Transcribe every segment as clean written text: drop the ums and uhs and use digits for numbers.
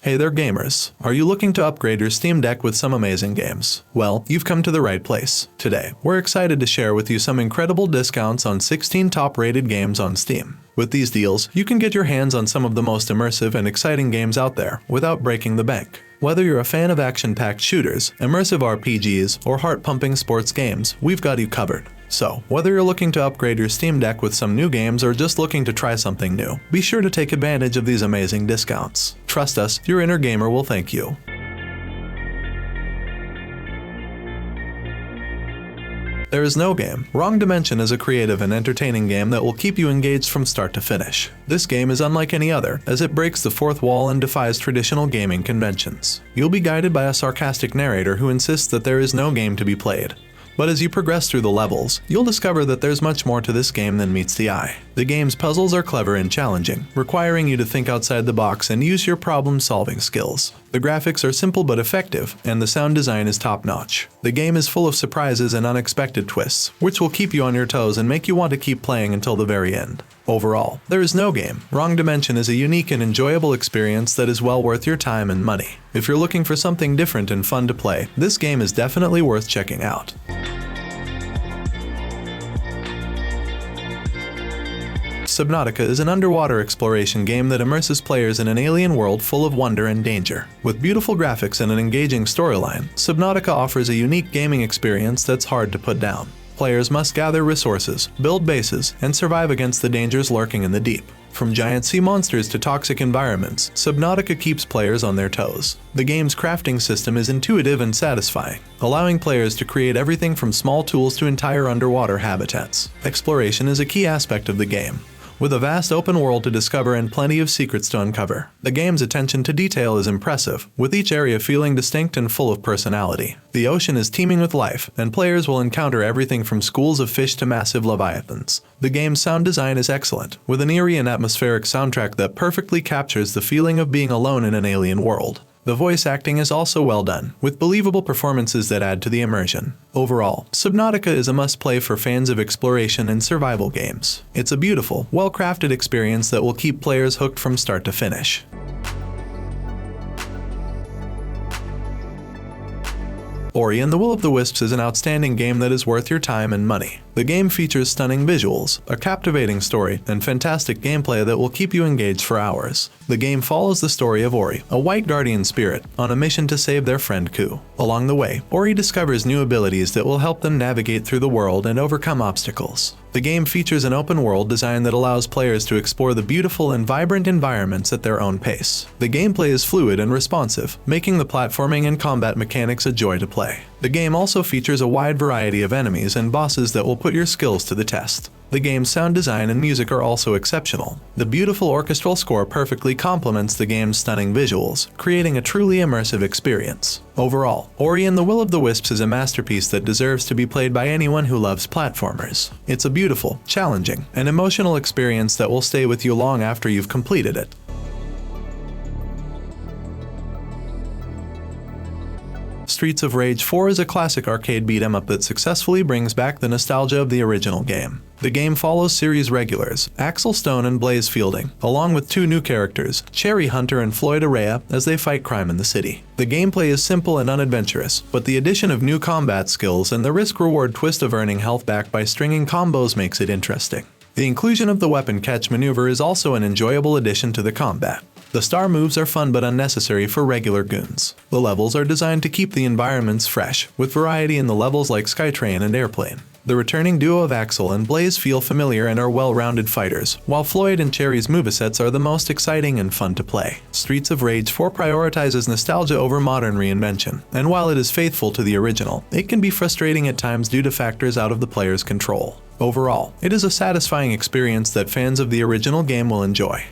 Hey there gamers, are you looking to upgrade your Steam Deck with some amazing games? Well, you've come to the right place. Today, we're excited to share with you some incredible discounts on 16 top-rated games on Steam. With these deals, you can get your hands on some of the most immersive and exciting games out there without breaking the bank. Whether you're a fan of action-packed shooters, immersive RPGs, or heart-pumping sports games, we've got you covered. So, whether you're looking to upgrade your Steam Deck with some new games or just looking to try something new, be sure to take advantage of these amazing discounts. Trust us, your inner gamer will thank you. There is no game. Wrong Dimension is a creative and entertaining game that will keep you engaged from start to finish. This game is unlike any other, as it breaks the fourth wall and defies traditional gaming conventions. You'll be guided by a sarcastic narrator who insists that there is no game to be played. But as you progress through the levels, you'll discover that there's much more to this game than meets the eye. The game's puzzles are clever and challenging, requiring you to think outside the box and use your problem-solving skills. The graphics are simple but effective, and the sound design is top-notch. The game is full of surprises and unexpected twists, which will keep you on your toes and make you want to keep playing until the very end. Overall, there is no game. Wrong Dimension is a unique and enjoyable experience that is well worth your time and money. If you're looking for something different and fun to play, this game is definitely worth checking out. Subnautica is an underwater exploration game that immerses players in an alien world full of wonder and danger. With beautiful graphics and an engaging storyline, Subnautica offers a unique gaming experience that's hard to put down. Players must gather resources, build bases, and survive against the dangers lurking in the deep. From giant sea monsters to toxic environments, Subnautica keeps players on their toes. The game's crafting system is intuitive and satisfying, allowing players to create everything from small tools to entire underwater habitats. Exploration is a key aspect of the game, with a vast open world to discover and plenty of secrets to uncover. The game's attention to detail is impressive, with each area feeling distinct and full of personality. The ocean is teeming with life, and players will encounter everything from schools of fish to massive leviathans. The game's sound design is excellent, with an eerie and atmospheric soundtrack that perfectly captures the feeling of being alone in an alien world. The voice acting is also well done, with believable performances that add to the immersion. Overall, Subnautica is a must-play for fans of exploration and survival games. It's a beautiful, well-crafted experience that will keep players hooked from start to finish. Ori and the Will of the Wisps is an outstanding game that is worth your time and money. The game features stunning visuals, a captivating story, and fantastic gameplay that will keep you engaged for hours. The game follows the story of Ori, a white guardian spirit, on a mission to save their friend Ku. Along the way, Ori discovers new abilities that will help them navigate through the world and overcome obstacles. The game features an open world design that allows players to explore the beautiful and vibrant environments at their own pace. The gameplay is fluid and responsive, making the platforming and combat mechanics a joy to play. The game also features a wide variety of enemies and bosses that will put your skills to the test. The game's sound design and music are also exceptional. The beautiful orchestral score perfectly complements the game's stunning visuals, creating a truly immersive experience. Overall, Ori and the Will of the Wisps is a masterpiece that deserves to be played by anyone who loves platformers. It's a beautiful, challenging, and emotional experience that will stay with you long after you've completed it. Streets of Rage 4 is a classic arcade beat-em-up that successfully brings back the nostalgia of the original game. The game follows series regulars, Axel Stone and Blaze Fielding, along with two new characters, Cherry Hunter and Floyd Araya, as they fight crime in the city. The gameplay is simple and unadventurous, but the addition of new combat skills and the risk-reward twist of earning health back by stringing combos makes it interesting. The inclusion of the weapon catch maneuver is also an enjoyable addition to the combat. The star moves are fun but unnecessary for regular goons. The levels are designed to keep the environments fresh, with variety in the levels like Skytrain and Airplane. The returning duo of Axel and Blaze feel familiar and are well-rounded fighters, while Floyd and Cherry's movesets are the most exciting and fun to play. Streets of Rage 4 prioritizes nostalgia over modern reinvention, and while it is faithful to the original, it can be frustrating at times due to factors out of the player's control. Overall, it is a satisfying experience that fans of the original game will enjoy.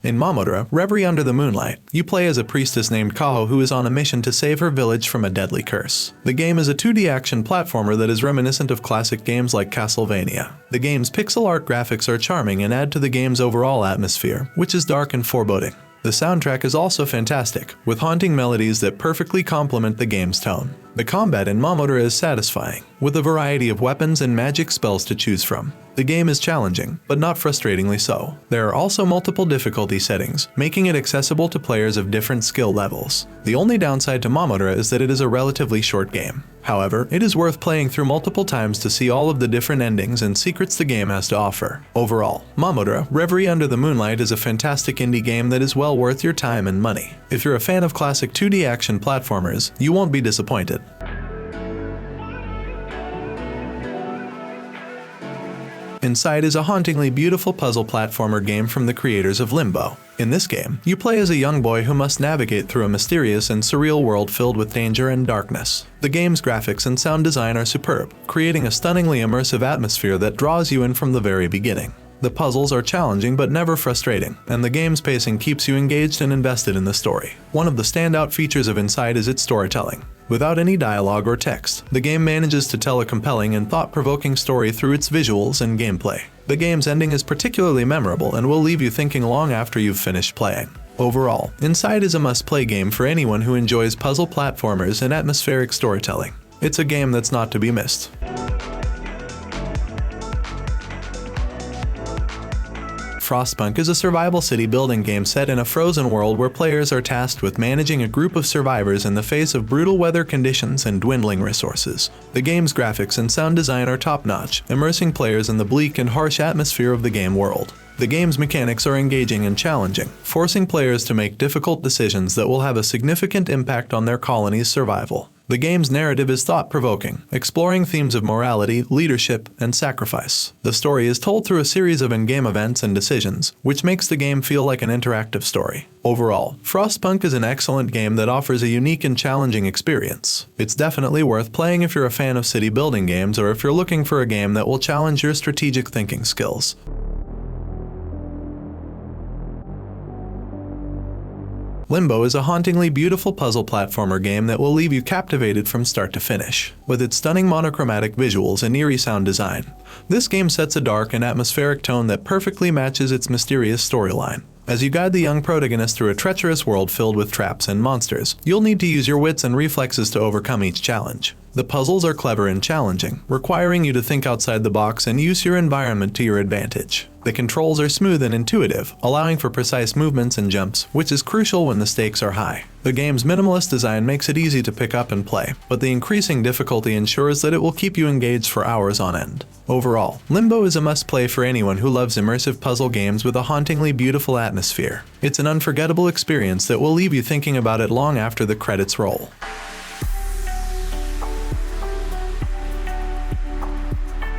In Momodora, Reverie Under the Moonlight, you play as a priestess named Kaho who is on a mission to save her village from a deadly curse. The game is a 2D action platformer that is reminiscent of classic games like Castlevania. The game's pixel art graphics are charming and add to the game's overall atmosphere, which is dark and foreboding. The soundtrack is also fantastic, with haunting melodies that perfectly complement the game's tone. The combat in Momodora is satisfying, with a variety of weapons and magic spells to choose from. The game is challenging, but not frustratingly so. There are also multiple difficulty settings, making it accessible to players of different skill levels. The only downside to Momodora is that it is a relatively short game. However, it is worth playing through multiple times to see all of the different endings and secrets the game has to offer. Overall, Momodora: Reverie Under the Moonlight is a fantastic indie game that is well worth your time and money. If you're a fan of classic 2D action platformers, you won't be disappointed. Inside is a hauntingly beautiful puzzle platformer game from the creators of LIMBO. In this game, you play as a young boy who must navigate through a mysterious and surreal world filled with danger and darkness. The game's graphics and sound design are superb, creating a stunningly immersive atmosphere that draws you in from the very beginning. The puzzles are challenging but never frustrating, and the game's pacing keeps you engaged and invested in the story. One of the standout features of Inside is its storytelling. Without any dialogue or text, the game manages to tell a compelling and thought-provoking story through its visuals and gameplay. The game's ending is particularly memorable and will leave you thinking long after you've finished playing. Overall, Inside is a must-play game for anyone who enjoys puzzle platformers and atmospheric storytelling. It's a game that's not to be missed. Frostpunk is a survival city building game set in a frozen world where players are tasked with managing a group of survivors in the face of brutal weather conditions and dwindling resources. The game's graphics and sound design are top-notch, immersing players in the bleak and harsh atmosphere of the game world. The game's mechanics are engaging and challenging, forcing players to make difficult decisions that will have a significant impact on their colony's survival. The game's narrative is thought-provoking, exploring themes of morality, leadership, and sacrifice. The story is told through a series of in-game events and decisions, which makes the game feel like an interactive story. Overall, Frostpunk is an excellent game that offers a unique and challenging experience. It's definitely worth playing if you're a fan of city building games or if you're looking for a game that will challenge your strategic thinking skills. LIMBO is a hauntingly beautiful puzzle platformer game that will leave you captivated from start to finish. With its stunning monochromatic visuals and eerie sound design, this game sets a dark and atmospheric tone that perfectly matches its mysterious storyline. As you guide the young protagonist through a treacherous world filled with traps and monsters, you'll need to use your wits and reflexes to overcome each challenge. The puzzles are clever and challenging, requiring you to think outside the box and use your environment to your advantage. The controls are smooth and intuitive, allowing for precise movements and jumps, which is crucial when the stakes are high. The game's minimalist design makes it easy to pick up and play, but the increasing difficulty ensures that it will keep you engaged for hours on end. Overall, LIMBO is a must-play for anyone who loves immersive puzzle games with a hauntingly beautiful atmosphere. It's an unforgettable experience that will leave you thinking about it long after the credits roll.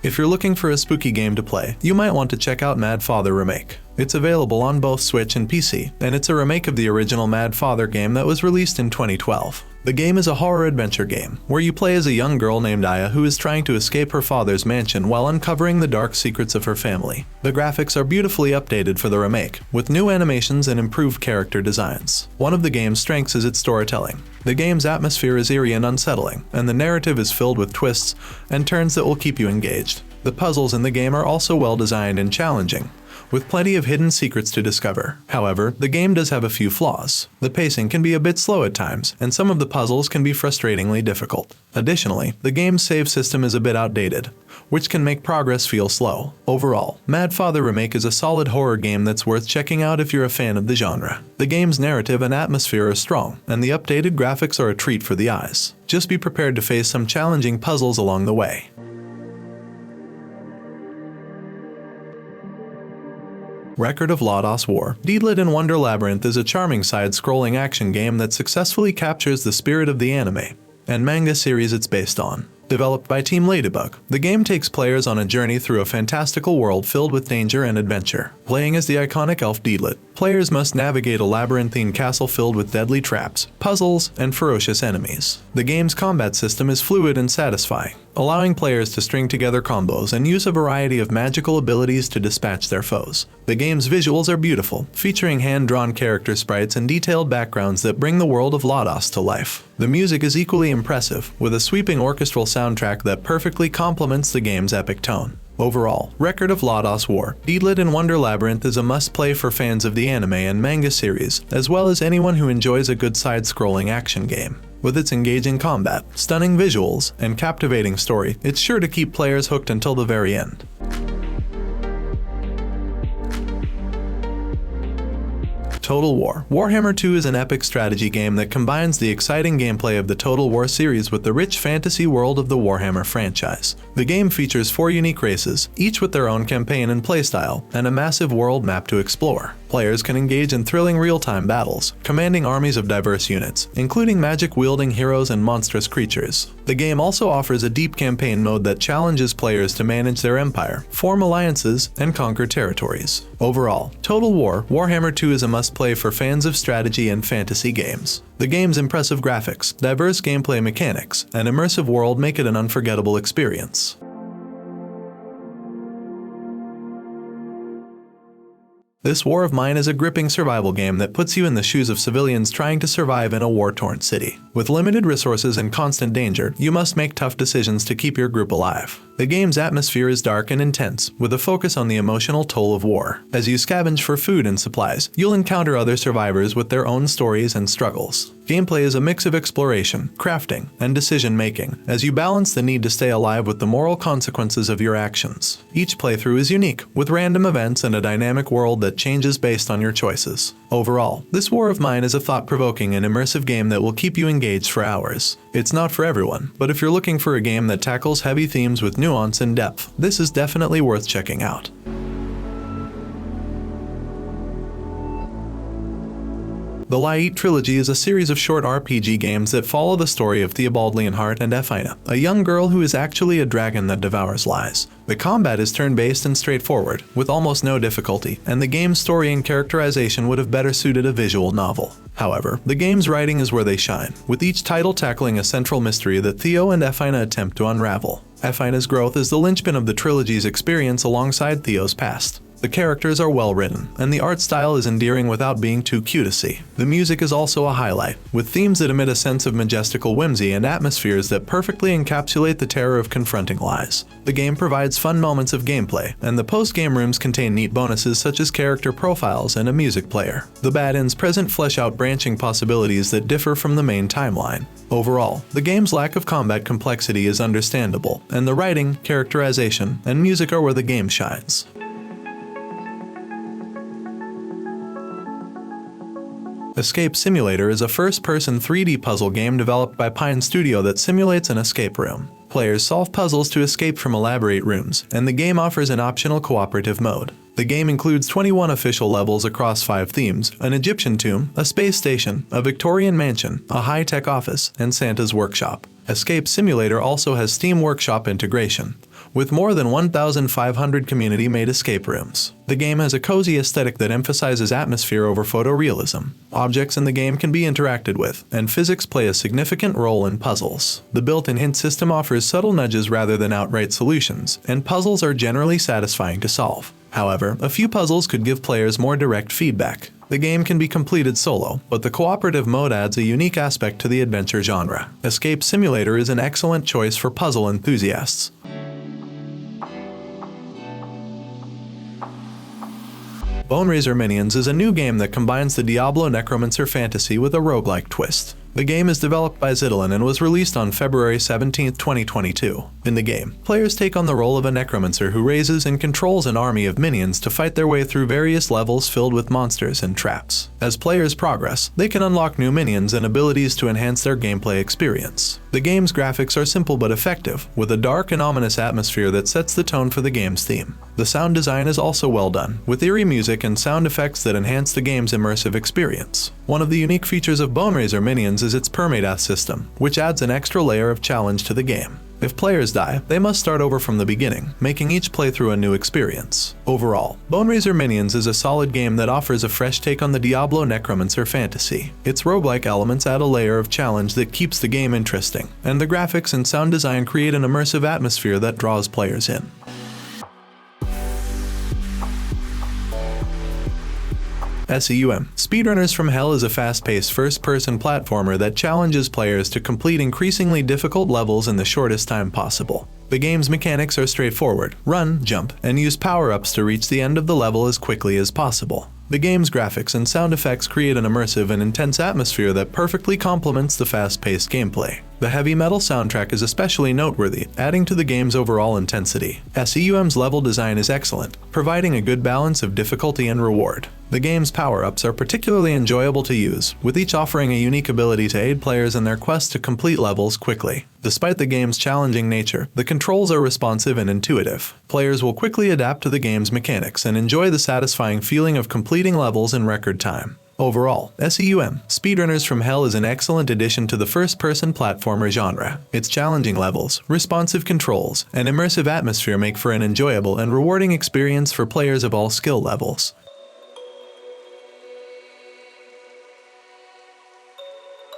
If you're looking for a spooky game to play, you might want to check out Mad Father Remake. It's available on both Switch and PC, and it's a remake of the original Mad Father game that was released in 2012. The game is a horror-adventure game, where you play as a young girl named Aya who is trying to escape her father's mansion while uncovering the dark secrets of her family. The graphics are beautifully updated for the remake, with new animations and improved character designs. One of the game's strengths is its storytelling. The game's atmosphere is eerie and unsettling, and the narrative is filled with twists and turns that will keep you engaged. The puzzles in the game are also well designed and challenging, with plenty of hidden secrets to discover. However, the game does have a few flaws. The pacing can be a bit slow at times, and some of the puzzles can be frustratingly difficult. Additionally, the game's save system is a bit outdated, which can make progress feel slow. Overall, Mad Father Remake is a solid horror game that's worth checking out if you're a fan of the genre. The game's narrative and atmosphere are strong, and the updated graphics are a treat for the eyes. Just be prepared to face some challenging puzzles along the way. Record of Lodoss War-Deedlit in Wonder Labyrinth is a charming side-scrolling action game that successfully captures the spirit of the anime and manga series it's based on. Developed by Team Ladybug, the game takes players on a journey through a fantastical world filled with danger and adventure. Playing as the iconic elf Deedlit, players must navigate a labyrinthine castle filled with deadly traps, puzzles, and ferocious enemies. The game's combat system is fluid and satisfying, allowing players to string together combos and use a variety of magical abilities to dispatch their foes. The game's visuals are beautiful, featuring hand-drawn character sprites and detailed backgrounds that bring the world of Lodoss to life. The music is equally impressive, with a sweeping orchestral soundtrack that perfectly complements the game's epic tone. Overall, Record of Lodoss War-Deedlit in Wonder Labyrinth is a must-play for fans of the anime and manga series, as well as anyone who enjoys a good side-scrolling action game. With its engaging combat, stunning visuals, and captivating story, it's sure to keep players hooked until the very end. Total War. Warhammer 2 is an epic strategy game that combines the exciting gameplay of the Total War series with the rich fantasy world of the Warhammer franchise. The game features 4 unique races, each with their own campaign and playstyle, and a massive world map to explore. Players can engage in thrilling real-time battles, commanding armies of diverse units, including magic-wielding heroes and monstrous creatures. The game also offers a deep campaign mode that challenges players to manage their empire, form alliances, and conquer territories. Overall, Total War Warhammer 2 is a must-play for fans of strategy and fantasy games. The game's impressive graphics, diverse gameplay mechanics, and immersive world make it an unforgettable experience. This War of Mine is a gripping survival game that puts you in the shoes of civilians trying to survive in a war-torn city. With limited resources and constant danger, you must make tough decisions to keep your group alive. The game's atmosphere is dark and intense, with a focus on the emotional toll of war. As you scavenge for food and supplies, you'll encounter other survivors with their own stories and struggles. Gameplay is a mix of exploration, crafting, and decision-making, as you balance the need to stay alive with the moral consequences of your actions. Each playthrough is unique, with random events and a dynamic world that changes based on your choices. Overall, this War of Mine is a thought-provoking and immersive game that will keep you engaged for hours. It's not for everyone, but if you're looking for a game that tackles heavy themes with nuance and depth, this is definitely worth checking out. The LiEat trilogy is a series of short RPG games that follow the story of Theobald Leonhardt and Ephina, a young girl who is actually a dragon that devours lies. The combat is turn-based and straightforward, with almost no difficulty, and the game's story and characterization would have better suited a visual novel. However, the game's writing is where they shine, with each title tackling a central mystery that Theo and Ephina attempt to unravel. Ephina's growth is the linchpin of the trilogy's experience alongside Theo's past. The characters are well written, and the art style is endearing without being too cutesy. The music is also a highlight, with themes that emit a sense of majestical whimsy and atmospheres that perfectly encapsulate the terror of confronting lies. The game provides fun moments of gameplay, and the post-game rooms contain neat bonuses such as character profiles and a music player. The bad ends present flesh out branching possibilities that differ from the main timeline. Overall, the game's lack of combat complexity is understandable, and the writing, characterization, and music are where the game shines. Escape Simulator is a first-person 3D puzzle game developed by Pine Studio that simulates an escape room. Players solve puzzles to escape from elaborate rooms, and the game offers an optional cooperative mode. The game includes 21 official levels across 5 themes: an Egyptian tomb, a space station, a Victorian mansion, a high-tech office, and Santa's workshop. Escape Simulator also has Steam Workshop integration, with more than 1,500 community-made escape rooms. The game has a cozy aesthetic that emphasizes atmosphere over photorealism. Objects in the game can be interacted with, and physics play a significant role in puzzles. The built-in hint system offers subtle nudges rather than outright solutions, and puzzles are generally satisfying to solve. However, a few puzzles could give players more direct feedback. The game can be completed solo, but the cooperative mode adds a unique aspect to the adventure genre. Escape Simulator is an excellent choice for puzzle enthusiasts. Boneraiser Minions is a new game that combines the Diablo Necromancer fantasy with a roguelike twist. The game is developed by Zidilin and was released on February 17, 2022. In the game, players take on the role of a necromancer who raises and controls an army of minions to fight their way through various levels filled with monsters and traps. As players progress, they can unlock new minions and abilities to enhance their gameplay experience. The game's graphics are simple but effective, with a dark and ominous atmosphere that sets the tone for the game's theme. The sound design is also well done, with eerie music and sound effects that enhance the game's immersive experience. One of the unique features of Boneraiser Minions is its permadeath system, which adds an extra layer of challenge to the game. If players die, they must start over from the beginning, making each playthrough a new experience. Overall, Boneraiser Minions is a solid game that offers a fresh take on the Diablo Necromancer fantasy. Its roguelike elements add a layer of challenge that keeps the game interesting, and the graphics and sound design create an immersive atmosphere that draws players in. SEUM. Speedrunners from Hell is a fast-paced first-person platformer that challenges players to complete increasingly difficult levels in the shortest time possible. The game's mechanics are straightforward: run, jump, and use power-ups to reach the end of the level as quickly as possible. The game's graphics and sound effects create an immersive and intense atmosphere that perfectly complements the fast-paced gameplay. The heavy metal soundtrack is especially noteworthy, adding to the game's overall intensity. SEUM's level design is excellent, providing a good balance of difficulty and reward. The game's power-ups are particularly enjoyable to use, with each offering a unique ability to aid players in their quest to complete levels quickly. Despite the game's challenging nature, the controls are responsive and intuitive. Players will quickly adapt to the game's mechanics and enjoy the satisfying feeling of completing levels in record time. Overall, SEUM, Speedrunners from Hell is an excellent addition to the first-person platformer genre. Its challenging levels, responsive controls, and immersive atmosphere make for an enjoyable and rewarding experience for players of all skill levels.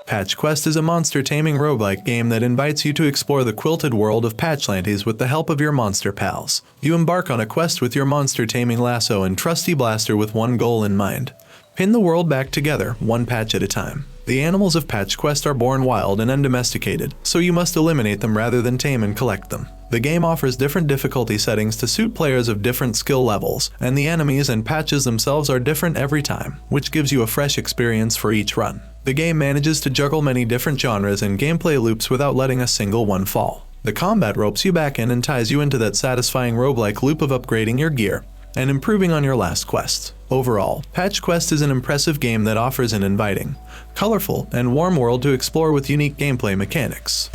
Patch Quest is a monster taming roguelike game that invites you to explore the quilted world of Patchlantes with the help of your monster pals. You embark on a quest with your monster taming lasso and trusty blaster with one goal in mind: pin the world back together, one patch at a time. The animals of Patch Quest are born wild and undomesticated, so you must eliminate them rather than tame and collect them. The game offers different difficulty settings to suit players of different skill levels, and the enemies and patches themselves are different every time, which gives you a fresh experience for each run. The game manages to juggle many different genres and gameplay loops without letting a single one fall. The combat ropes you back in and ties you into that satisfying roguelike loop of upgrading your gear and improving on your last quest. Overall, Patch Quest is an impressive game that offers an inviting, colorful, and warm world to explore with unique gameplay mechanics.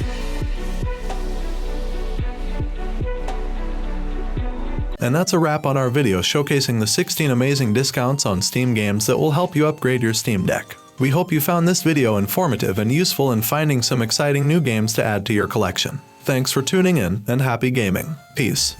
And that's a wrap on our video showcasing the 16 amazing discounts on Steam games that will help you upgrade your Steam Deck. We hope you found this video informative and useful in finding some exciting new games to add to your collection. Thanks for tuning in, and happy gaming. Peace.